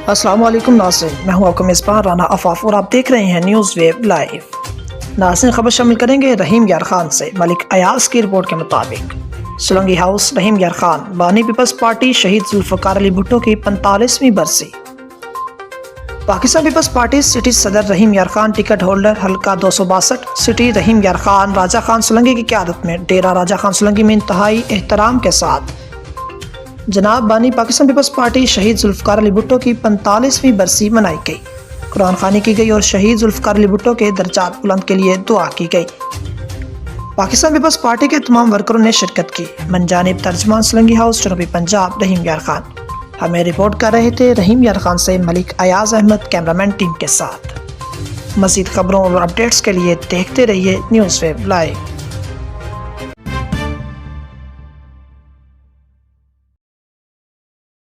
السلام علیکم ناظرین، میں ہوں آپ کا میزبان رانا عفاف اور آپ دیکھ رہے ہیں نیوز ویب لائیو۔ ناظرین، خبر شامل کریں گے رحیم یار خان سے۔ ملک ایاز کی رپورٹ کے مطابق سولنگی ہاؤس، رحیم یار خان، بانی پیپلز پارٹی شہید ذوالفقار علی بھٹو کی 45ویں برسی۔ پاکستان پیپلز پارٹی سٹی صدر رحیم یار خان ٹکٹ ہولڈر، حلقہ 262 سٹی رحیم یار خان راجہ خان سولنگی کی قیادت میں ڈیرہ راجہ خان سولنگی میں انتہائی احترام کے ساتھ جناب بانی پاکستان پیپلز پارٹی شہید ذوالفقار علی بھٹو کی 45ویں برسی منائی گئی، قرآن خوانی کی گئی اور شہید ذوالفقار علی بھٹو کے درجات بلند کے لیے دعا کی گئی۔ پاکستان پیپلز پارٹی کے تمام ورکروں نے شرکت کی۔ من جانب ترجمان سولنگی ہاؤس جنوبی پنجاب رحیم یار خان۔ ہمیں رپورٹ کر رہے تھے رحیم یار خان سے ملک ایاز احمد، کیمرامین ٹیم کے ساتھ۔ مزید خبروں اور اپڈیٹس کے لیے دیکھتے رہیے نیوز ویب لائیو۔